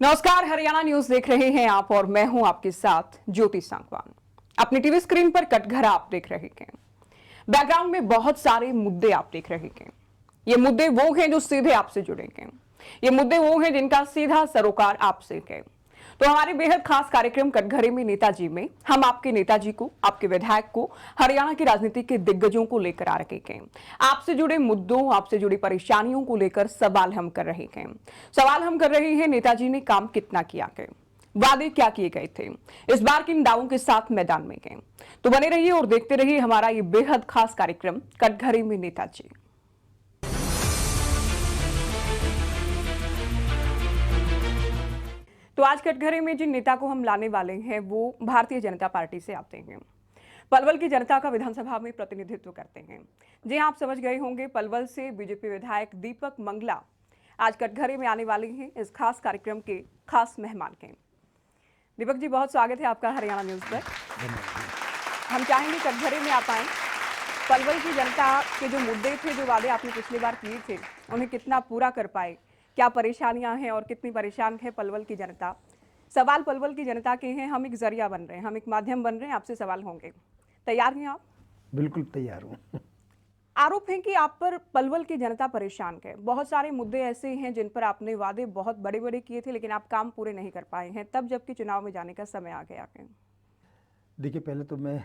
नमस्कार, हरियाणा न्यूज देख रहे हैं आप और मैं हूं आपके साथ ज्योति सांगवान। अपनी टीवी स्क्रीन पर कटघरा आप देख रहे हैं। बैकग्राउंड में बहुत सारे मुद्दे आप देख रहे हैं। ये मुद्दे वो हैं जो सीधे आपसे जुड़े हैं। ये मुद्दे वो हैं जिनका सीधा सरोकार आपसे है। तो हमारे बेहद खास कार्यक्रम कटघरे में नेताजी में हम आपके नेताजी को, आपके विधायक को, हरियाणा की राजनीति के दिग्गजों को लेकर आ रहे हैं। आपसे जुड़े मुद्दों, आपसे जुड़ी परेशानियों को लेकर सवाल हम कर रहे हैं। सवाल हम कर रहे हैं नेताजी ने काम कितना किया है, वादे क्या किए गए थे, इस बार किन दावों के साथ मैदान में गए। तो बने रहिए और देखते रहिए हमारा ये बेहद खास कार्यक्रम कटघरे में नेताजी। तो आज कटघरे में जिन नेता को हम लाने वाले हैं वो भारतीय जनता पार्टी से आते हैं। पलवल की जनता का विधानसभा में प्रतिनिधित्व करते हैं। जी आप समझ गए होंगे, पलवल से बीजेपी विधायक दीपक मंगला आज कटघरे में आने वाले हैं, इस खास कार्यक्रम के खास मेहमान हैं। दीपक जी, बहुत स्वागत है आपका हरियाणा न्यूज पर। हम चाहेंगे कटघरे में आप आए, पलवल की जनता के जो मुद्दे थे, जो वादे आपने पिछली बार किए थे, उन्हें कितना पूरा कर पाए, क्या परेशानियां हैं और कितनी परेशान है पलवल की जनता। सवाल पलवल की जनता के हैं, हम एक जरिया बन रहे हैं, हम एक माध्यम बन रहे हैं, आपसे सवाल होंगे। तैयार हैं आप? बिल्कुल तैयार हूँ। आरोप है कि आप पर पलवल की जनता परेशान है। बहुत सारे मुद्दे ऐसे हैं जिन पर आपने वादे बहुत बड़े बड़े किए थे, लेकिन आप काम पूरे नहीं कर पाए हैं, तब जबकि चुनाव में जाने का समय आ गया है। देखिए, पहले तो मैं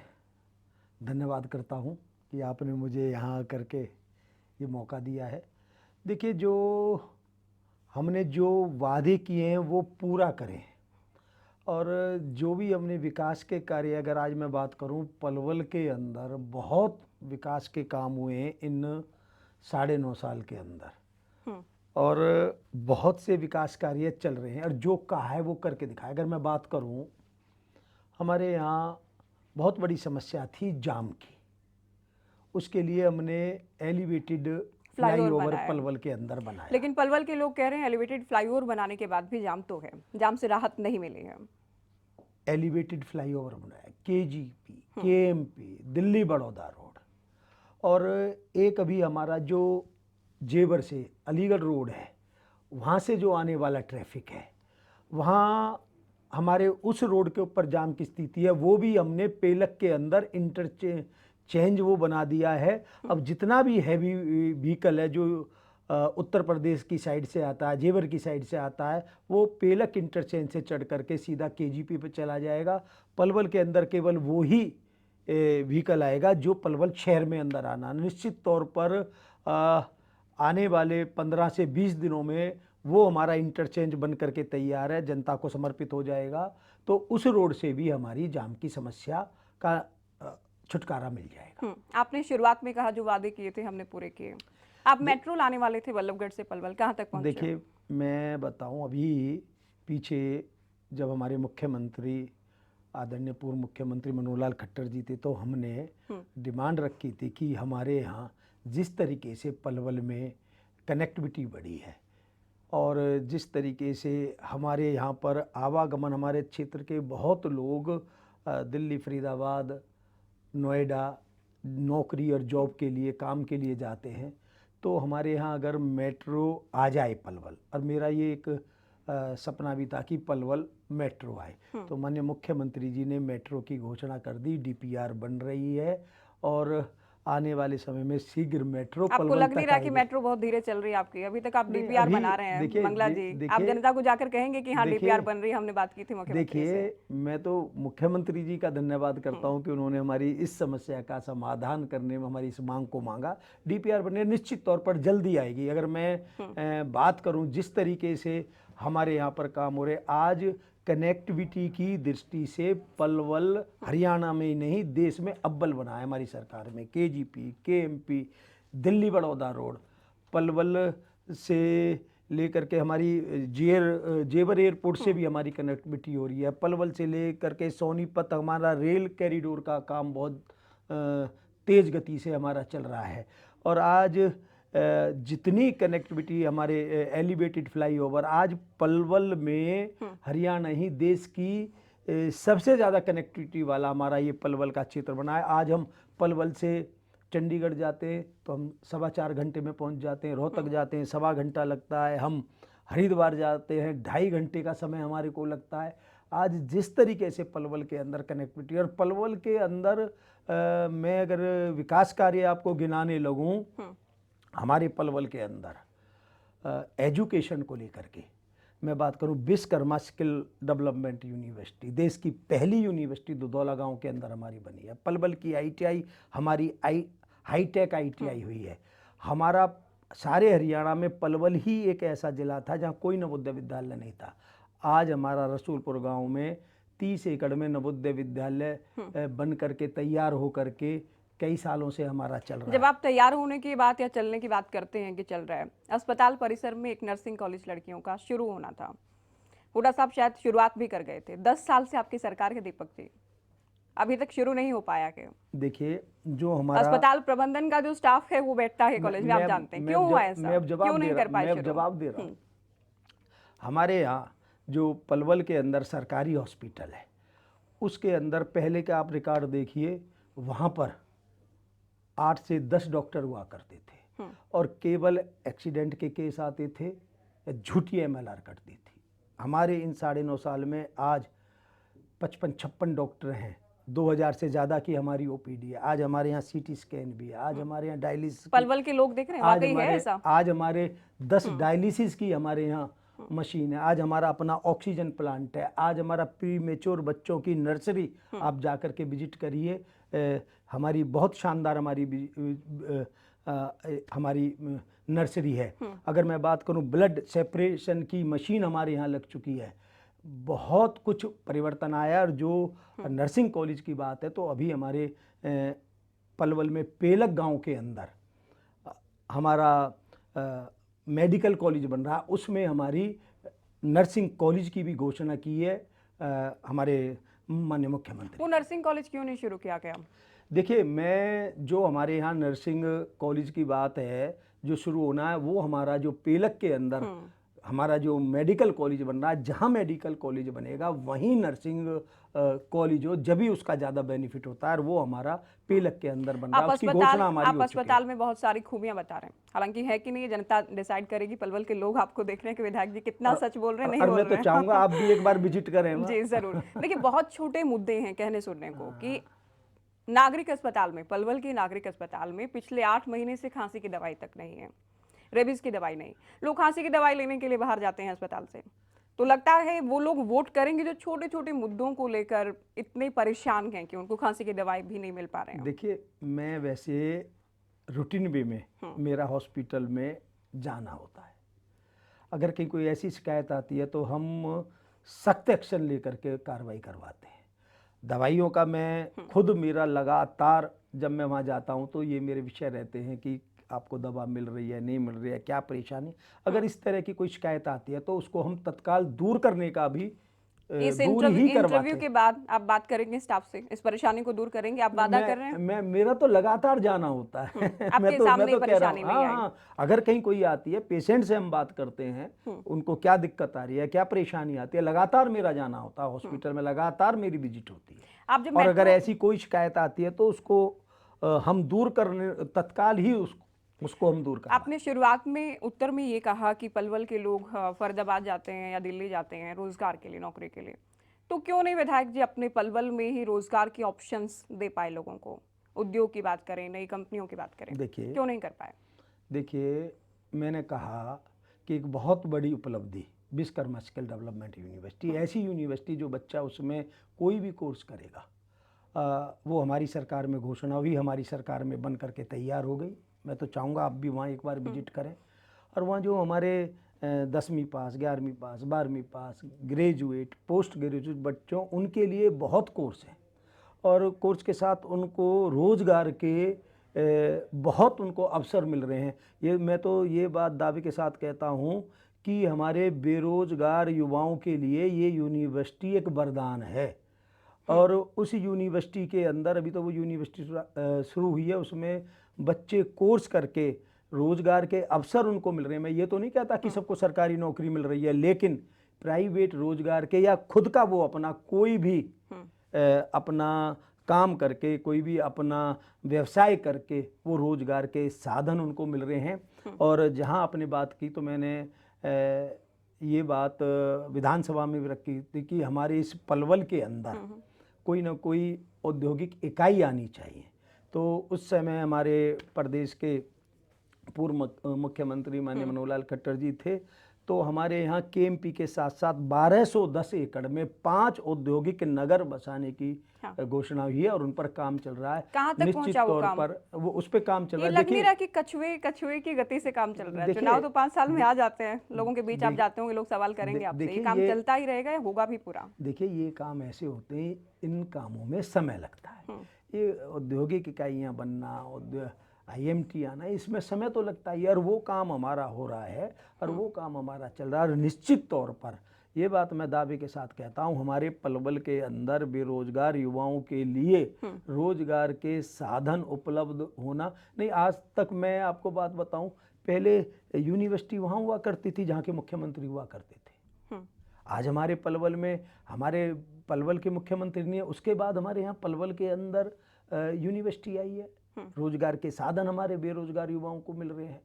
धन्यवाद करता हूँ कि आपने मुझे यहाँ करके ये मौका दिया है। देखिए, हमने जो वादे किए हैं वो पूरा करें, और जो भी हमने विकास के कार्य, अगर आज मैं बात करूं, पलवल के अंदर बहुत विकास के काम हुए हैं इन 9.5 साल के अंदर, और बहुत से विकास कार्य चल रहे हैं, और जो कहा है वो करके दिखाया। अगर मैं बात करूं, हमारे यहाँ बहुत बड़ी समस्या थी जाम की, उसके लिए हमने एलिवेटेड फ्लाईओवर पलवल के अंदर बनाया। लेकिन पलवल के लोग कह रहे हैं एलिवेटेड फ्लाईओवर बनाने के बाद भी जाम तो है, जाम से राहत नहीं मिली है। एलिवेटेड फ्लाईओवर बनाया, KGP, KMP, Delhi Baroda road, और एक अभी हमारा जो जेवर से अलीगढ़ रोड है, वहाँ से जो आने वाला ट्रैफिक है, वहाँ हमारे उस रोड के ऊपर जाम की स्थिति है, वो भी हमने पेलक के अंदर इंटरचेंज वो बना दिया है। अब जितना भी हैवी व्हीकल है जो उत्तर प्रदेश की साइड से आता है, जेवर की साइड से आता है, वो पेलक इंटरचेंज से चढ़ करके सीधा केजीपी पे चला जाएगा। पलवल के अंदर केवल वो ही व्हीकल आएगा जो पलवल शहर में अंदर आना। निश्चित तौर पर आने वाले 15 से 20 दिनों में वो हमारा इंटरचेंज बन करके तैयार है, जनता को समर्पित हो जाएगा। तो उस रोड से भी हमारी जाम की समस्या का छुटकारा मिल जाएगा। आपने शुरुआत में कहा जो वादे किए थे हमने पूरे किए। आप मेट्रो लाने वाले थे बल्लभगढ़ से पलवल, कहाँ तक पहुंचे? देखिए, मैं बताऊं, अभी पीछे जब हमारे मुख्यमंत्री, आदरणीय पूर्व मुख्यमंत्री मनोहर लाल खट्टर जी थे, तो हमने डिमांड रखी थी कि हमारे यहाँ जिस तरीके से पलवल में कनेक्टिविटी बढ़ी है, और जिस तरीके से हमारे यहाँ पर आवागमन, हमारे क्षेत्र के बहुत लोग दिल्ली, फरीदाबाद, नोएडा नौकरी और जॉब के लिए, काम के लिए जाते हैं, तो हमारे यहाँ अगर मेट्रो आ जाए पलवल, और मेरा ये एक सपना भी था कि पलवल मेट्रो आए, तो माननीय मुख्यमंत्री जी ने मेट्रो की घोषणा कर दी, डीपीआर बन रही है, और आने वाले समय में शीघ्र मेट्रो पलवल तक आपको लग नहीं रहा कि मेट्रो बहुत धीरे चल रही है आपकी? अभी तक आप डीपीआर बना रहे हैं मंगला जी, आप जनता को जाकर कहेंगे कि हाँ डीपीआर बन रही है, हमने बात की थी मुख्यमंत्री से। देखिए, मैं तो मुख्यमंत्री जी का धन्यवाद करता हूं कि उन्होंने हमारी इस समस्या का समाधान करने में हमारी इस मांग को मांगा। डीपीआर बनने निश्चित तौर पर जल्दी आएगी। अगर मैं बात करूं जिस तरीके से हमारे यहाँ पर काम हो रहे, आज कनेक्टिविटी की दृष्टि से पलवल हरियाणा में ही नहीं देश में अव्वल बना है हमारी सरकार में। KGP, KMP, Delhi Baroda road, Palwal से लेकर के हमारी जेवर एयरपोर्ट से भी हमारी कनेक्टिविटी हो रही है। पलवल से लेकर के सोनीपत हमारा रेल कॉरिडोर का काम बहुत तेज़ गति से हमारा चल रहा है, और आज जितनी कनेक्टिविटी हमारे एलिवेटेड फ्लाईओवर, आज पलवल में हरियाणा ही देश की सबसे ज़्यादा कनेक्टिविटी वाला हमारा ये पलवल का क्षेत्र बना है। आज हम पलवल से चंडीगढ़ जाते हैं तो हम 4.25 घंटे में पहुंच जाते हैं, रोहतक जाते हैं 1.25 घंटा लगता है, हम हरिद्वार जाते हैं 2.5 घंटे का समय हमारे को लगता है। आज जिस तरीके से पलवल के अंदर कनेक्टिविटी, और पलवल के अंदर मैं अगर विकास कार्य आपको गिनाने लगूं, हमारे पलवल के अंदर एजुकेशन को लेकर के मैं बात करूं, विश्वकर्मा स्किल डेवलपमेंट यूनिवर्सिटी देश की पहली यूनिवर्सिटी दुधौला गांव के अंदर हमारी बनी है। पलवल की ITI हमारी हाईटेक ITI हुई है। हमारा सारे हरियाणा में पलवल ही एक ऐसा जिला था जहां कोई नवोदय विद्यालय नहीं था। आज हमारा रसूलपुर गांव में 30 एकड़ में नवोदय विद्यालय बन करके तैयार हो करके कई सालों से हमारा चल रहा है। जब आप तैयार होने की बात या चलने की बात करते हैं कि चल रहा है, अस्पताल परिसर में एक नर्सिंग कॉलेज लड़कियों का शुरू होना था। हुड्डा साहब शायद शुरुआत भी कर गए थे। 10 साल से आपकी सरकार के दीपक जी, अभी तक शुरू नहीं हो पाया क्या? देखिए, जो हमारा अस्पताल प्रबंधन का जो स्टाफ है वो बैठता है कॉलेज में, आप जानते हैं क्यों हुआ ऐसा? मैं अब क्यों नहीं कर पाए? जवाब दे रहा हूँ। हमारे यहाँ जो पलवल के अंदर सरकारी हॉस्पिटल है, उसके अंदर पहले का आप रिकॉर्ड देखिए, वहाँ पर 8 से 10 डॉक्टर हुआ करते थे और केवल एक्सीडेंट के केस आते थे या झूठी MLR कटती थी। हमारे इन 9.5 साल में आज 55-56 डॉक्टर हैं। 2000 से ज़्यादा की हमारी OPD है। आज हमारे यहाँ CT स्कैन भी है। आज हमारे यहाँ डायलिसिस, पलवल के लोग देख रहे हैं, वाकई है ऐसा? आज हमारे 10 डायलिसिस की हमारे यहाँ मशीन है। आज हमारा अपना ऑक्सीजन प्लांट है। आज हमारा प्री मेच्योर बच्चों की नर्सरी आप जाकर के विजिट करिए। हमारी बहुत शानदार हमारी नर्सरी है। अगर मैं बात करूं, ब्लड सेपरेशन की मशीन हमारे यहाँ लग चुकी है। बहुत कुछ परिवर्तन आया। और जो नर्सिंग कॉलेज की बात है, तो अभी हमारे पलवल में पेलक गांव के अंदर हमारा मेडिकल कॉलेज बन रहा है। उसमें हमारी नर्सिंग कॉलेज की भी घोषणा की है हमारे माननीय मुख्यमंत्री। वो नर्सिंग कॉलेज क्यों नहीं शुरू किया गया? देखिए, मैं जो हमारे यहाँ नर्सिंग कॉलेज की बात है जो शुरू होना है, वो हमारा जो पेलक के अंदर हमारा जो मेडिकल कॉलेज बन रहा है, जहाँ मेडिकल कॉलेज बनेगा वहीं नर्सिंग कॉलेज हो, जब भी उसका ज़्यादा बेनिफिट होता है। और वो हमारा पेलक के अंदर बन रहा है। उसकी घोषणा हमारी हो चुकी है। आप अस्पताल में बहुत सारी खूबियां बता रहे हैं, हालांकि है कि नहीं जनता डिसाइड करेगी। पलवल के लोग आपको देख रहे हैं कि विधायक जी कितना सच बोल रहे हैं, नहीं बोल रहे हैं। मैं तो चाहूँगा आप भी एक बार विजिट करें। जी जरूर। देखिए, बहुत छोटे मुद्दे हैं कहने सुनने को कि नागरिक अस्पताल में, पलवल के नागरिक अस्पताल में पिछले 8 महीने से खांसी की दवाई तक नहीं है, रेबीज की दवाई नहीं। लोग खांसी की दवाई लेने के लिए बाहर जाते हैं अस्पताल से, तो लगता है वो लोग वोट करेंगे जो छोटे छोटे मुद्दों को लेकर इतने परेशान हैं कि उनको खांसी की दवाई भी नहीं मिल पा रहे हैं। देखिए, मैं वैसे रूटीन वे में मेरा हॉस्पिटल में जाना होता है। अगर कहीं कोई ऐसी शिकायत आती है तो हम सख्त एक्शन लेकर के कार्रवाई करवाते हैं। दवाइयों का मैं खुद, मेरा लगातार जब मैं वहाँ जाता हूँ तो ये मेरे विषय रहते हैं कि आपको दवा मिल रही है, नहीं मिल रही है, क्या परेशानी। अगर इस तरह की कोई शिकायत आती है तो उसको हम तत्काल दूर करने का भी इस इंटरव्यू के बाद आप बात करेंगे स्टाफ से, इस परेशानी को दूर करेंगे, आप वादा कर रहे हैं? मेरा तो लगातार जाना होता है। आपके सामने परेशानी नहीं आई? हाँ, अगर कहीं कोई आती है, पेशेंट से हम बात करते हैं, उनको क्या दिक्कत आ रही है, क्या परेशानी आती है, लगातार मेरा जाना होता है हॉस्पिटल में, लगातार मेरी विजिट होती है। और अगर ऐसी कोई शिकायत आती है तो उसको हम दूर करने, तत्काल ही उसको हम दूर करना। आपने शुरुआत में उत्तर में ये कहा कि पलवल के लोग फरीदाबाद जाते हैं या दिल्ली जाते हैं रोजगार के लिए, नौकरी के लिए, तो क्यों नहीं विधायक जी अपने पलवल में ही रोजगार के ऑप्शंस दे पाए लोगों को? उद्योग की बात करें, नई कंपनियों की बात करें, देखिए, क्यों नहीं कर पाए? देखिए, मैंने कहा कि एक बहुत बड़ी उपलब्धि विश्वकर्मा स्किल डेवलपमेंट यूनिवर्सिटी, ऐसी यूनिवर्सिटी जो बच्चा उसमें कोई भी कोर्स करेगा, वो हमारी सरकार में घोषणा हुई, हमारी सरकार में बन करके तैयार हो गई। मैं तो चाहूँगा आप भी वहाँ एक बार विजिट करें। और वहाँ जो हमारे 10वीं पास, 11वीं पास, 12वीं पास, ग्रेजुएट, पोस्ट ग्रेजुएट बच्चों, उनके लिए बहुत कोर्स हैं। और कोर्स के साथ उनको रोज़गार के बहुत उनको अवसर मिल रहे हैं। मैं तो ये बात दावे के साथ कहता हूँ कि हमारे बेरोज़गार युवाओं के लिए ये यूनिवर्सिटी एक वरदान है। और उस यूनिवर्सिटी के अंदर अभी तो वो यूनिवर्सिटी शुरू हुई है, उसमें बच्चे कोर्स करके रोज़गार के अवसर उनको मिल रहे हैं। मैं ये तो नहीं कहता कि सबको सरकारी नौकरी मिल रही है, लेकिन प्राइवेट रोज़गार के या खुद का वो अपना कोई भी अपना काम करके, कोई भी अपना व्यवसाय करके वो रोज़गार के साधन उनको मिल रहे हैं। और जहाँ आपने बात की तो मैंने ये बात विधानसभा में भी रखी थी कि हमारे इस पलवल के अंदर कोई ना कोई औद्योगिक इकाई आनी चाहिए। तो उस समय हमारे प्रदेश के पूर्व मुख्यमंत्री माननीय मनोहर लाल खट्टर जी थे, तो हमारे यहाँ केएमपी के साथ साथ 1210 एकड़ में 5 औद्योगिक नगर बसाने की घोषणा हुई है और उन पर काम चल रहा है। कहाँ तक पहुंचा वो काम? पर वो उस पे काम चल रहा ये है। लग नहीं रहा कि कछुए की गति से काम चल रहा है। चुनाव तो 5 साल में आ जाते हैं, लोगों के बीच आप जाते होंगे, लोग सवाल करेंगे आपसे, ये काम चलता ही रहेगा या होगा भी पूरा? देखिए, ये काम ऐसे होते हैं, इन कामों में समय लगता है। ये औद्योगिक इकाइयाँ बनना, IMT आना, इसमें समय तो लगता है और वो काम हमारा हो रहा है और वो काम हमारा चल रहा है। और निश्चित तौर पर ये बात मैं दावे के साथ कहता हूँ, हमारे पलवल के अंदर बेरोजगार युवाओं के लिए रोजगार के साधन उपलब्ध होना नहीं। आज तक मैं आपको बात बताऊं, पहले यूनिवर्सिटी वहाँ हुआ करती थी जहाँ के मुख्यमंत्री हुआ करते थे। आज हमारे पलवल में, हमारे पलवल के मुख्यमंत्री नहीं है, उसके बाद हमारे यहाँ पलवल के अंदर यूनिवर्सिटी आई है। रोजगार के साधन हमारे बेरोजगार युवाओं को मिल रहे हैं।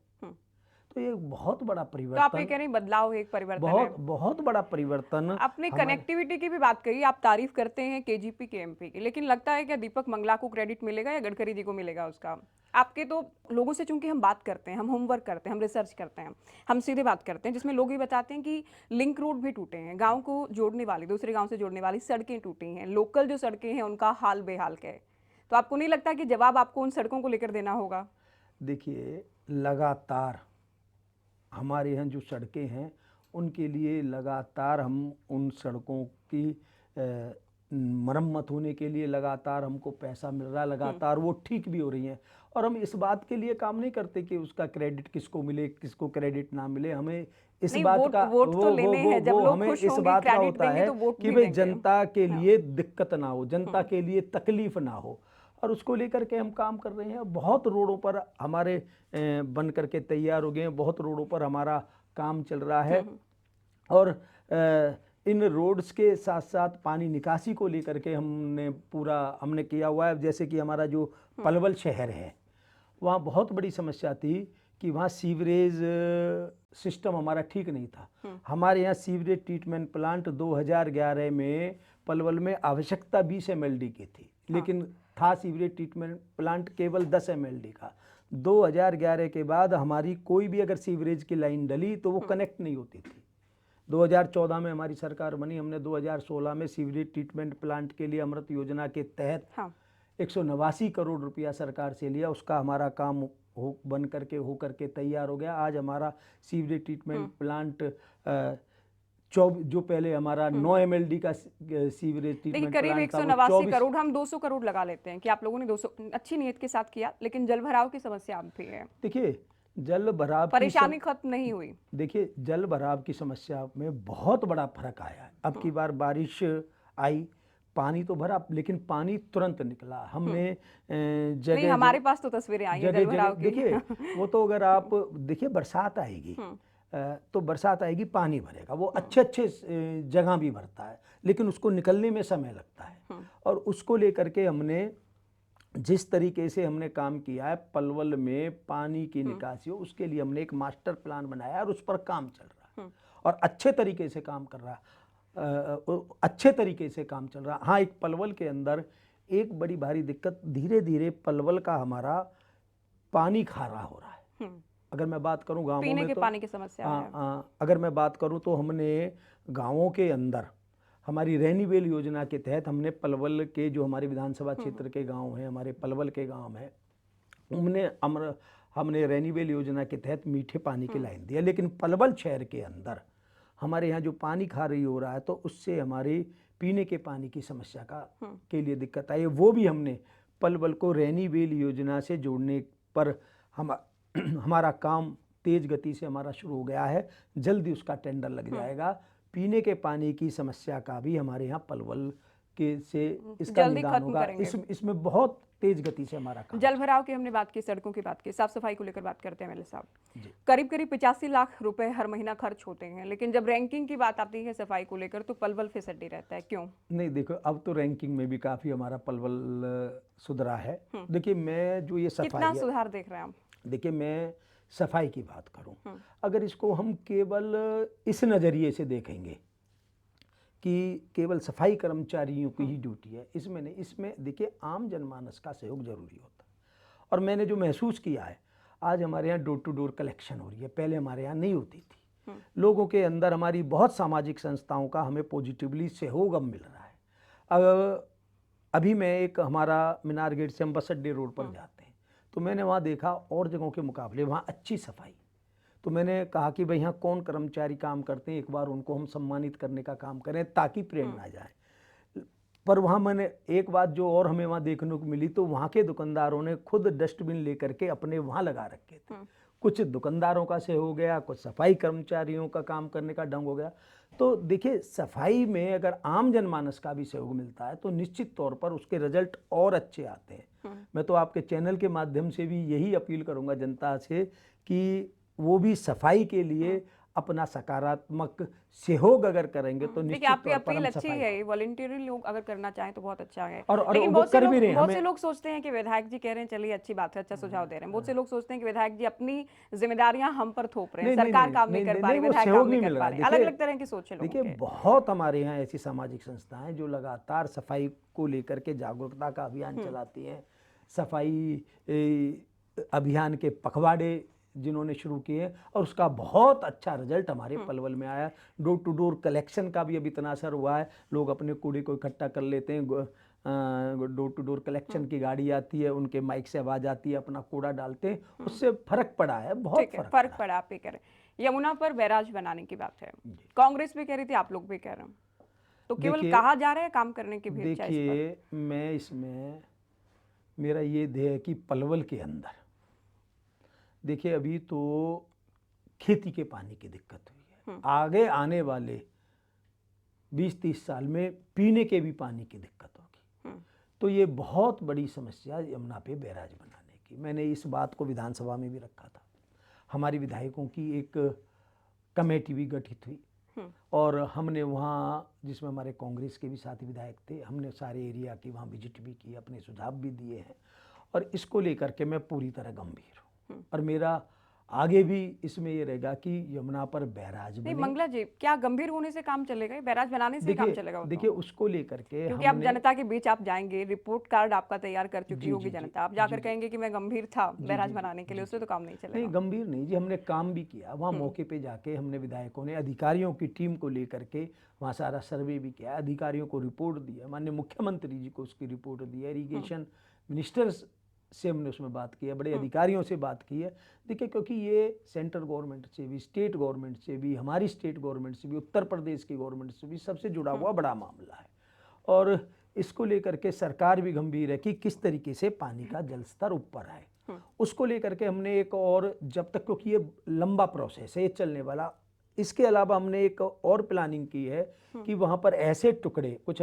तो ये बहुत बड़ा परिवर्तन। तो आप ये कह रहे हैं बदलाव है, एक परिवर्तन है। बहुत बड़ा परिवर्तन। आपने कनेक्टिविटी की भी बात कही, आप तारीफ करते हैं केजीपी के एमपी की, लेकिन लगता है क्या दीपक मंगला को क्रेडिट मिलेगा या गडकरी जी को मिलेगा उसका? आपके तो लोगों से, चूंकि हम बात करते हैं, हम होमवर्क करते हैं, हम रिसर्च करते हैं, हम सीधे बात करते हैं, जिसमें लोग ये बताते हैं कि लिंक रोड भी टूटे हैं, गाँव को जोड़ने वाली, दूसरे गाँव से जोड़ने वाली सड़कें टूटी हैं, लोकल जो सड़कें हैं उनका हाल बेहाल है। तो आपको नहीं लगता कि जवाब आपको उन सड़कों को लेकर देना होगा? देखिए, लगातार हमारे यहाँ जो सड़कें हैं उनके लिए लगातार हम उन सड़कों की मरम्मत होने के लिए लगातार हमको पैसा मिल रहा है, लगातार वो ठीक भी हो रही हैं। और हम इस बात के लिए काम नहीं करते कि उसका क्रेडिट किसको मिले, किसको क्रेडिट ना मिले। हमें इस बात का वोट तो लेने हैं, जब लोग खुश इस होंगे, बात का क्रेडिट होता देंगे है तो वोट कि भी भाई देंगे। जनता के लिए दिक्कत ना हो, जनता के लिए तकलीफ ना हो, और उसको लेकर के हम काम कर रहे हैं। बहुत रोडों पर हमारे बन करके तैयार हो गए हैं, बहुत रोडों पर हमारा काम चल रहा है। और इन रोड्स के साथ साथ पानी निकासी को लेकर के हमने किया हुआ है। जैसे कि हमारा जो पलवल शहर है, वहाँ बहुत बड़ी समस्या थी कि वहाँ सीवरेज सिस्टम हमारा ठीक नहीं था। हमारे यहाँ सीवरेज ट्रीटमेंट प्लांट 2011 में पलवल में आवश्यकता 20 MLD की थी, लेकिन था सीवरेज ट्रीटमेंट प्लांट केवल 10 MLD का। 2011 के बाद हमारी कोई भी अगर सीवरेज की लाइन डली तो वो कनेक्ट नहीं होती थी। 2014 में हमारी सरकार बनी, हमने 2016 में सीवरेज ट्रीटमेंट प्लांट के लिए अमृत योजना के तहत 189 करोड़ रुपया सरकार से लिया। उसका हमारा काम बन करके हो करके तैयार हो गया। आज हमारा सीवरेज ट्रीटमेंट प्लांट जो पहले हमारा 9 MLD का सीवरेज ट्रीटमेंट करीब प्लांट था, 189 करोड़, हम 200 करोड़ लगा लेते हैं कि आप लोगों ने 200 अच्छी नीयत के साथ किया, लेकिन जल भराव की समस्या अब भी है। देखिए, जल भराव परेशानी खत्म नहीं हुई। देखिए, जल भराव की समस्या में बहुत बड़ा फर्क आया है। अब की बार बारिश आई, पानी तो भरा, लेकिन पानी तुरंत निकला। हमने जगह हमारे पास तो तस्वीरें आई हैं जल भराव की। देखिए, वो तो अगर आप देखिए, बरसात आएगी तो बरसात आएगी, पानी भरेगा, वो अच्छे जगह भी भरता है, लेकिन उसको निकलने में समय लगता है। और उसको लेकर के हमने जिस तरीके से हमने काम किया है, पलवल में पानी की निकासी हो, उसके लिए हमने एक मास्टर प्लान बनाया है और उस पर काम चल रहा है और अच्छे तरीके से काम कर रहा है, अच्छे तरीके से काम चल रहा है। हाँ, एक पलवल के अंदर एक बड़ी भारी दिक्कत, धीरे धीरे पलवल का हमारा पानी खारा हो रहा है। अगर मैं बात करूं गाँवों में, पीने के पानी की समस्या है। अगर मैं बात करूं तो हमने गाँवों के अंदर हमारी रैनीवेल योजना के तहत हमने पलवल के जो हमारे विधानसभा क्षेत्र के गांव हैं, हमारे पलवल के गांव हैं, हमने रैनीवेल योजना के तहत मीठे पानी की लाइन दिया। लेकिन पलवल शहर के अंदर हमारे यहाँ जो पानी खारी हो रहा है, तो उससे हमारी पीने के पानी की समस्या के लिए दिक्कत आई है। वो भी हमने पलवल को रैनीवेल योजना से जोड़ने पर हमारा काम तेज गति से हमारा शुरू हो गया है। जल्दी उसका टेंडर लग जाएगा। पीने के पानी की समस्या का भी हमारे यहाँ पलवल से इसका निदान होगा। इसमें बहुत तेज गति से हमारा काम। जल भराव की हमने बात की, सड़कों की बात की, साफ सफाई को लेकर बात करते हैं एमएलए साहब। करीब 85 लाख रुपए हर महीना खर्च होते हैं, लेकिन जब रैंकिंग की बात आती है सफाई को लेकर तो पलवल फिसड्डी रहता है, क्यों? नहीं, देखो, अब तो रैंकिंग में भी काफी हमारा पलवल सुधरा है। देखिए, मैं जो ये सफाई कितना सुधार देख रहे हैं आप? देखिए, मैं सफाई की बात करूं, अगर इसको हम केवल इस नज़रिए से देखेंगे कि केवल सफाई कर्मचारियों की ही ड्यूटी है, इसमें नहीं, इसमें देखिए आम जनमानस का सहयोग जरूरी होता है। और मैंने जो महसूस किया है, आज हमारे यहाँ डोर टू डोर कलेक्शन हो रही है, पहले हमारे यहाँ नहीं होती थी। लोगों के अंदर हमारी बहुत सामाजिक संस्थाओं का हमें पॉजिटिवली सहयोग अब मिल रहा है। अभी मैं एक हमारा मीनार गेट से हम बस अड्डे रोड पर जाते हैं, तो मैंने वहाँ देखा और जगहों के मुकाबले वहाँ अच्छी सफाई। तो मैंने कहा कि भाई यहाँ कौन कर्मचारी काम करते हैं, एक बार उनको हम सम्मानित करने का काम करें ताकि प्रेरणा जाए। पर वहाँ मैंने एक बात जो और हमें वहाँ देखने को मिली, तो वहाँ के दुकानदारों ने खुद डस्टबिन लेकर के अपने वहाँ लगा रखे थे। कुछ दुकानदारों का सहयोग हो गया, कुछ सफाई कर्मचारियों का काम करने का ढंग हो गया। तो देखिए सफाई में अगर आम जनमानस का भी सहयोग मिलता है तो निश्चित तौर पर उसके रिजल्ट और अच्छे आते हैं। मैं तो आपके चैनल के माध्यम से भी यही अपील करूंगा जनता से कि वो भी सफाई के लिए अपना सकारात्मक सहयोग अगर करेंगे तो देखिए निश्चित आपकी तौर पर अपील हम अच्छी सफाई है, वॉलंटियरी लोग अगर करना चाहें तो बहुत अच्छा है। और लेकिन वो बहुत से कर लोग भी रहे हैं। बहुत से हमें लोग सोचते हैं कि विधायक जी कह रहे हैं चलिए अच्छी बात है, अच्छा सुझाव दे रहे हैं। बहुत से लोग सोचते हैं कि विधायक जी अपनी जिम्मेदारियां हम पर थोप रहे हैं, नहीं, नहीं, सरकार नहीं, काम नहीं नहीं, कर नहीं, पा रही, वो विधायक सहयोग काम नहीं नहीं कर मिल पा रहा। रहे, अलग अलग तरह की सोच है लोगों देखिए के। बहुत हमारे यहाँ ऐसी सामाजिक संस्थाएं जो लगातार सफाई को लेकर के जागरूकता का अभियान चलाती हैं। सफाई अभियान के पखवाड़े जिन्होंने शुरू किए हैं और उसका बहुत अच्छा रिजल्ट हमारे पलवल में आया। डोर टू डोर कलेक्शन का भी अब इतना असर हुआ है, लोग अपने कूड़े को इकट्ठा कर लेते हैं। डोर टू डोर कलेक्शन की गाड़ी आती है, उनके माइक से आवाज़ आती है, अपना कूड़ा डालते हैं, उससे फर्क पड़ा है, बहुत ठीक है, फर्क पड़ा। आप ये कह रहे हैं यमुना पर बैराज बनाने की बात है, कांग्रेस भी कह रही थी, आप लोग भी कह रहे हैं, तो केवल कहा जा रहा है काम करने की भी इच्छा इस पर? देखिए मैं इसमें मेरा ये ध्येय है कि पलवल के अंदर देखिए अभी तो खेती के पानी की दिक्कत हुई है, आगे आने वाले 20-30 साल में पीने के भी पानी की दिक्कत होगी। तो ये बहुत बड़ी समस्या यमुना पे बैराज बनाने की। मैंने इस बात को विधानसभा में भी रखा था, हमारी विधायकों की एक कमेटी भी गठित हुई और हमने वहाँ, जिसमें हमारे कांग्रेस के भी साथी विधायक थे, हमने सारे एरिया की वहाँ विजिट भी की, अपने सुझाव भी दिए हैं और इसको लेकर के मैं पूरी तरह गंभीर हूँ। और मेरा आगे भी इसमें ये रहेगा कि यमुना पर बैराज बने। मंगला जी, क्या गंभीर होने से काम चलेगा? बैराज बनाने से काम चलेगा? देखिए उसको लेकर के क्योंकि आप जनता के बीच आप जाएंगे, रिपोर्ट कार्ड आपका तैयार कर चुकी होगी जनता, आप जाकर कहेंगे कि मैं गंभीर था बैराज बनाने के लिए, उससे तो काम नहीं चलेगा। नहीं गंभीर नहीं जी, हमने काम भी किया वहाँ मौके पे जाके, हमने विधायकों ने अधिकारियों की टीम को लेकर के वहाँ सारा सर्वे भी किया, अधिकारियों को रिपोर्ट दिया, माननीय मुख्यमंत्री जी को उसकी रिपोर्ट दी है, इरीगेशन मिनिस्टर से हमने उसमें बात की है, बड़े अधिकारियों से बात की है। देखिए क्योंकि ये सेंट्रल गवर्नमेंट से भी, स्टेट गवर्नमेंट से भी, हमारी स्टेट गवर्नमेंट से भी, उत्तर प्रदेश की गवर्नमेंट से भी, सबसे जुड़ा हुआ बड़ा मामला है और इसको लेकर के सरकार भी गंभीर है कि किस तरीके से पानी का जल स्तर ऊपर आए। उसको लेकर के हमने एक और, जब तक, क्योंकि ये लंबा प्रोसेस है, ये चलने वाला, इसके अलावा हमने एक और प्लानिंग की है कि वहाँ पर ऐसे टुकड़े, कुछ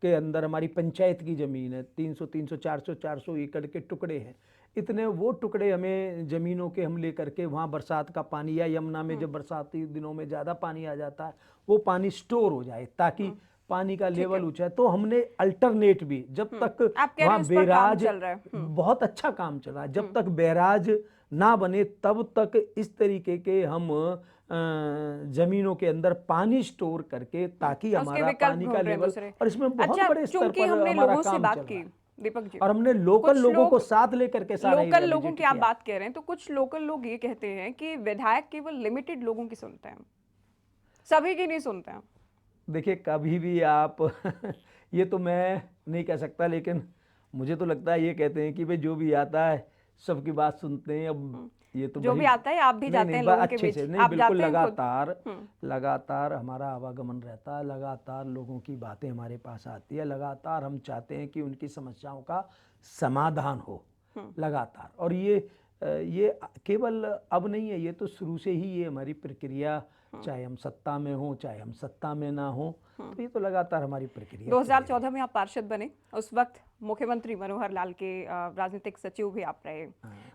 के अंदर हमारी पंचायत की ज़मीन है, 300, 400 एकड़ के टुकड़े हैं, इतने वो टुकड़े हमें ज़मीनों के हम लेकर के वहाँ बरसात का पानी या यमुना में जब बरसाती दिनों में ज़्यादा पानी आ जाता है वो पानी स्टोर हो जाए ताकि पानी का लेवल ऊंचा है। तो हमने अल्टरनेट भी, जब तक वहाँ बैराज, बहुत अच्छा काम चल रहा है, जब तक बैराज ना बने तब तक इस तरीके के हम जमीनों के अंदर पानी स्टोर करके ताकि हमारा पानी का लेवल, और इसमें बहुत बड़े स्तर पर हमारा काम चल रहा है दीपक जी, और हमने लोकल लोगों को साथ लेकर के सारा लोकल लोगों की आप बात कह रहे हैं, तो कुछ लोकल लोग ये कहते हैं कि विधायक केवल लिमिटेड लोगों की सुनते हैं, सभी की नहीं सुनते हैं। देखिए कभी भी आप ये तो मैं नहीं कह सकता, लेकिन मुझे तो लगता है ये कहते हैं कि भाई जो भी आता है सबकी बात सुनते हैं। अब ये तो जो भी आता है, आप भी जाते हैं लोगों के बीच, नहीं बिल्कुल लगातार हमारा आवागमन रहता है, लगातार लोगों की बातें हमारे पास आती है, लगातार हम चाहते हैं कि उनकी समस्याओं का समाधान हो लगातार। और ये केवल अब नहीं है, ये तो शुरू से ही ये हमारी प्रक्रिया, चाहे हम सत्ता में हो चाहे हम सत्ता में ना हो, तो ये तो लगातार हमारी प्रक्रिया। 2014 में आप पार्षद बने, उस वक्त मुख्यमंत्री मनोहर लाल के राजनीतिक सचिव भी आप रहे।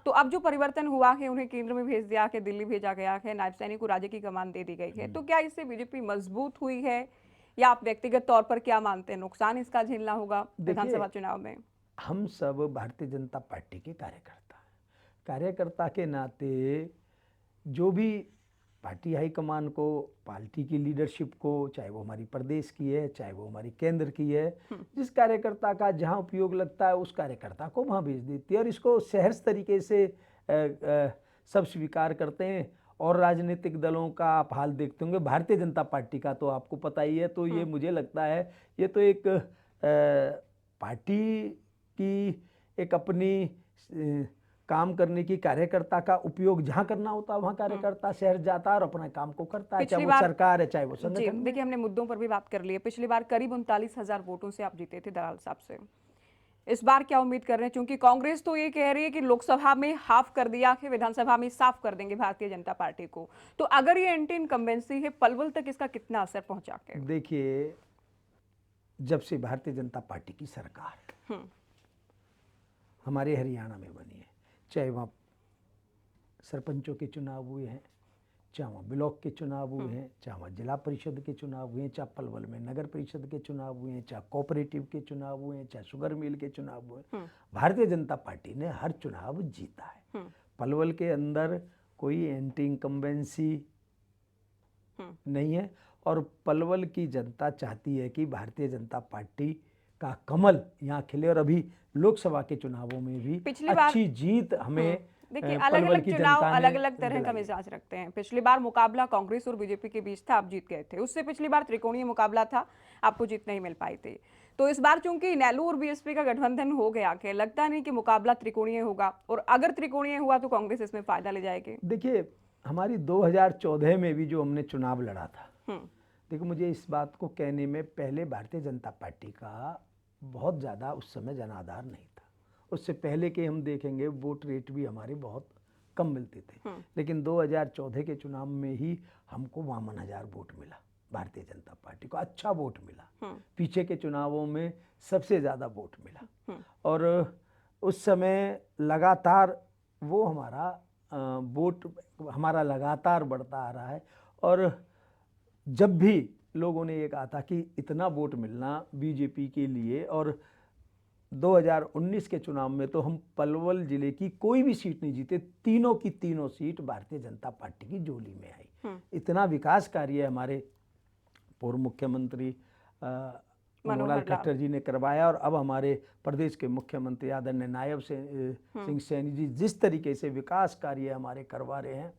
तो अब जो परिवर्तन हुआ है, उन्हें केंद्र में भेज दिया है, दिल्ली भेजा गया है, नायब सैनिक को राज्य की कमान दे दी गई है, तो क्या इससे बीजेपी मजबूत हुई है या आप व्यक्तिगत तौर पर क्या मानते हैं, नुकसान इसका झेलना होगा विधानसभा चुनाव में? हम सब भारतीय जनता पार्टी के कार्यकर्ता हैं, कार्यकर्ता के नाते जो भी पार्टी हाईकमान को, पार्टी की लीडरशिप को, चाहे वो हमारी प्रदेश की है, चाहे वो हमारी केंद्र की है, जिस कार्यकर्ता का जहां उपयोग लगता है उस कार्यकर्ता को वहां भेज देती है और इसको सहर्ष तरीके से सब स्वीकार करते हैं। और राजनीतिक दलों का आप हाल देखते होंगे, भारतीय जनता पार्टी का तो आपको पता ही है। तो ये मुझे लगता है ये तो एक पार्टी की एक अपनी काम करने की, कार्यकर्ता का उपयोग जहां करना होता है वहां कार्यकर्ता शहर जाता है और अपने काम को करता है, चाहे वो सरकार है चाहे वो संगठन। देखिए, हमने मुद्दों पर भी बात कर ली है। पिछली बार करीब 39,000 वोटों से आप जीते थे दलाल साहब से। इस बार क्या उम्मीद कर रहे हैं? क्योंकि कांग्रेस तो ये कह रही है कि लोकसभा में हाफ कर दिया है, विधानसभा में साफ कर देंगे भारतीय जनता पार्टी को। तो अगर ये एंटी इनकम्बेंसी है, पलवल तक इसका कितना असर पहुंचा के? देखिए, जब से भारतीय जनता पार्टी की सरकार हमारे हरियाणा में बनी है, चाहे वहाँ सरपंचों के चुनाव हुए हैं, चाहे वहाँ ब्लॉक के चुनाव हुए हैं, चाहे वहाँ जिला परिषद के चुनाव हुए हैं, चाहे पलवल में नगर परिषद के चुनाव हुए हैं, चाहे कोऑपरेटिव के चुनाव हुए हैं, चाहे शुगर मिल के चुनाव हुए हैं, भारतीय जनता पार्टी ने हर चुनाव जीता है। पलवल के अंदर कोई एंटी इनकम्बेंसी नहीं है और पलवल की जनता चाहती है कि भारतीय जनता पार्टी का कमल यहाँ खिले और अभी लोकसभा के चुनावों में भी अच्छी जीत हमें देखिए, अलग अलग चुनाव अलग अलग तरह का मिजाज रखते हैं। पिछली बार मुकाबला कांग्रेस और बीजेपी के बीच था, आप जीत गए थे। उससे पिछली बार त्रिकोणीय मुकाबला था, आपको जीत नहीं मिल पाई थी। तो इस बार चूंकि नेहरू और बीएसपी का गठबंधन हो गया, के लगता नहीं कि मुकाबला त्रिकोणीय होगा, और अगर त्रिकोणीय हुआ तो कांग्रेस इसमें फायदा ले जाएगी। देखिए, हमारी 2014 में भी जो हमने चुनाव लड़ा था, देखो मुझे इस बात को कहने में पहले भारतीय जनता पार्टी का बहुत ज़्यादा उस समय जनाधार नहीं था। उससे पहले के हम देखेंगे वोट रेट भी हमारे बहुत कम मिलते थे, लेकिन 2014 के चुनाव में ही हमको 52,000 वोट मिला। भारतीय जनता पार्टी को अच्छा वोट मिला, पीछे के चुनावों में सबसे ज़्यादा वोट मिला और उस समय लगातार वो हमारा वोट हमारा लगातार बढ़ता आ रहा है। और जब भी लोगों ने ये कहा था कि इतना वोट मिलना बीजेपी के लिए, और 2019 के चुनाव में तो हम पलवल जिले की कोई भी सीट नहीं जीते, तीनों की तीनों सीट भारतीय जनता पार्टी की झोली में आई। इतना विकास कार्य हमारे पूर्व मुख्यमंत्री मनोहर खट्टर जी ने करवाया और अब हमारे प्रदेश के मुख्यमंत्री आदरणीय नायब सिंह सैनी जी जिस तरीके से विकास कार्य हमारे करवा रहे हैं,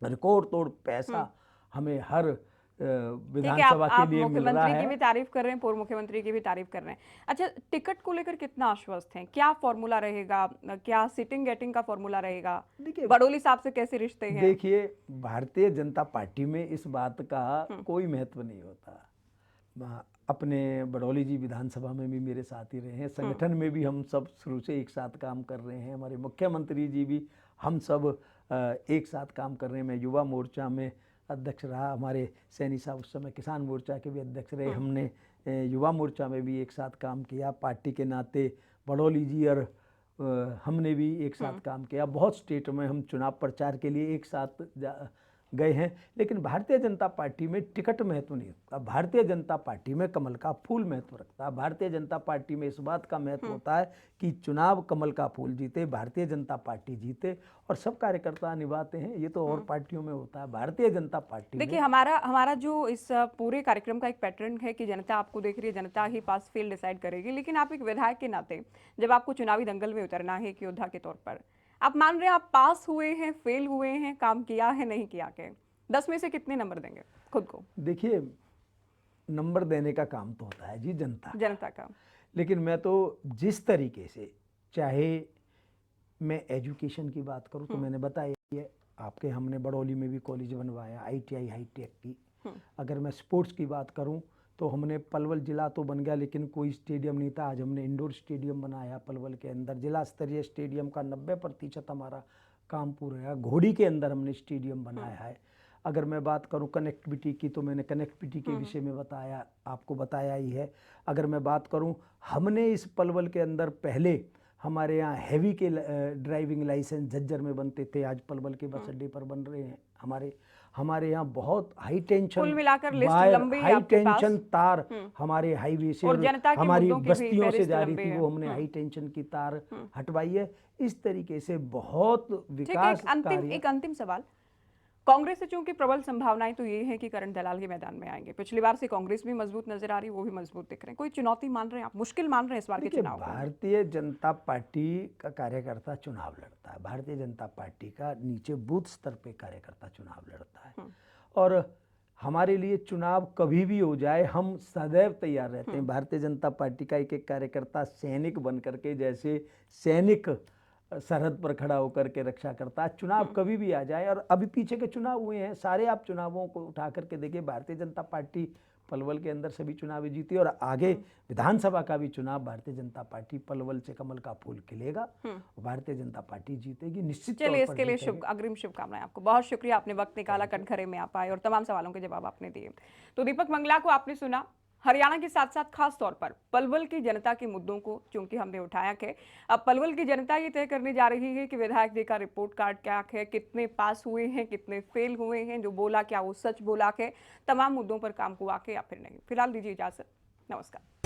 रिकॉर्ड तोड़ पैसा हमें हर विधानसभा के लिए मिल रहा है। मुख्यमंत्री की भी तारीफ कर रहे हैं, पूर्व मुख्यमंत्री की भी तारीफ कर रहे हैं। अच्छा, टिकट को लेकर कितना आश्वस्त हैं? क्या फॉर्मूला रहेगा? क्या सिटिंग गेटिंग का फॉर्मूला रहेगा? देखिए, बड़ोली साहब से कैसे रिश्ते हैं? देखिए, भारतीय जनता पार्टी में इस बात का कोई महत्व नहीं होता। अपने बड़ौली जी विधानसभा में भी मेरे साथ ही रहे हैं, संगठन में भी हम सब शुरू से एक साथ काम कर रहे हैं। हमारे मुख्यमंत्री जी भी हम सब एक साथ काम कर रहे हैं। मैं युवा मोर्चा में अध्यक्ष रहा, हमारे सैनी साहब उस समय किसान मोर्चा के भी अध्यक्ष रहे। हमने युवा मोर्चा में भी एक साथ काम किया। पार्टी के नाते बड़ौली जी और हमने भी एक साथ काम किया। बहुत स्टेट में हम चुनाव प्रचार के लिए एक साथ गए हैं। लेकिन भारतीय जनता पार्टी में टिकट महत्व नहीं रखता, भारतीय जनता पार्टी में कमल का फूल महत्व रखता है। भारतीय जनता पार्टी में इस बात का महत्व होता है कि चुनाव कमल का फूल जीते, भारतीय जनता पार्टी जीते और सब कार्यकर्ता निभाते हैं। ये तो और पार्टियों में होता है, भारतीय जनता पार्टी देखिए, हमारा जो इस पूरे कार्यक्रम का एक पैटर्न है कि जनता आपको देख रही है, जनता ही पास फील्ड डिसाइड करेगी। लेकिन आप एक विधायक के नाते जब आपको चुनावी दंगल में उतरना है एक योद्धा के तौर पर, आप मान रहे हैं आप पास हुए हैं, फेल हुए हैं, काम किया है, नहीं किया के 10 में से कितने नंबर देंगे खुद को? देखिए, नंबर देने का काम तो होता है जी जनता का। लेकिन मैं तो जिस तरीके से, चाहे मैं एजुकेशन की बात करूं तो मैंने बताया है आपके, हमने बड़ौली में भी कॉलेज बनवाया, ITI हाईटेक की। अगर मैं स्पोर्ट्स की बात करूं तो हमने पलवल जिला तो बन गया लेकिन कोई स्टेडियम नहीं था, आज हमने इंडोर स्टेडियम बनाया पलवल के अंदर। जिला स्तरीय स्टेडियम का 90% हमारा काम पूरा है। घोड़ी के अंदर हमने स्टेडियम बनाया है। अगर मैं बात करूं कनेक्टिविटी की तो मैंने कनेक्टिविटी के विषय में बताया, आपको बताया ही है। अगर मैं बात करूं, हमने इस पलवल के अंदर पहले हमारे यहाँ हैवी के ड्राइविंग लाइसेंस झज्जर में बनते थे, आज पलवल के बस अड्डे पर बन रहे हैं। हमारे यहाँ बहुत हाई टेंशन कुल मिलाकर लिस्ट वायर, लंबी है हाई आपके पास। टेंशन तार हमारे हाईवे से और और जनता के हमारी मुद्दों की भी बस्तियों से फहरिस्त जा रही लंबी थी, है। वो हमने हाई टेंशन की तार हटवाई है। इस तरीके से बहुत ठीक है, विकास एक अंतिम सवाल। कांग्रेस से चूंकि प्रबल संभावनाएं तो ये है कि करण दलाल के मैदान में आएंगे। पिछली बार से कांग्रेस भी मजबूत नजर आ रही है, वो भी मजबूत दिख रहे हैं। कोई चुनौती मान रहे हैं आप, मुश्किल मान रहे हैं इस बार के देखिए, चुनाव को? भारतीय जनता पार्टी का कार्यकर्ता चुनाव लड़ता है, भारतीय जनता पार्टी का नीचे बूथ स्तर पे कार्यकर्ता चुनाव लड़ता है, और हमारे लिए चुनाव कभी भी हो जाए हम सदैव तैयार रहते हैं। भारतीय जनता पार्टी का एक एक कार्यकर्ता सैनिक बन करके, जैसे सैनिक सरहद पर खड़ा होकर के रक्षा करता है। चुनाव कभी भी आ जाए, और अभी पीछे के चुनाव हुए हैं, सारे आप चुनावों को उठा करके देखिए, भारतीय जनता पार्टी पलवल के अंदर सभी चुनाव जीती, और आगे विधानसभा का भी चुनाव भारतीय जनता पार्टी पलवल से कमल का फूल खिलेगा, भारतीय जनता पार्टी जीतेगी निश्चित तौर चलिए, पर इसके लिए जीतेगी। अग्रिम शुभकामनाएं आपको। बहुत शुक्रिया, आपने वक्त निकाला, कटघरे में आप आए और तमाम सवालों के जवाब आपने दिए। तो दीपक मंगला को आपने सुना। हरियाणा के साथ साथ खास तौर पर पलवल की जनता के मुद्दों को चूंकि हमने उठाया है, अब पलवल की जनता ये तय करने जा रही है कि विधायक जी का रिपोर्ट कार्ड क्या है, कितने पास हुए हैं, कितने फेल हुए हैं, जो बोला क्या वो सच बोला के, तमाम मुद्दों पर काम हुआ के या फिर नहीं। फिलहाल दीजिए इजाजत, नमस्कार।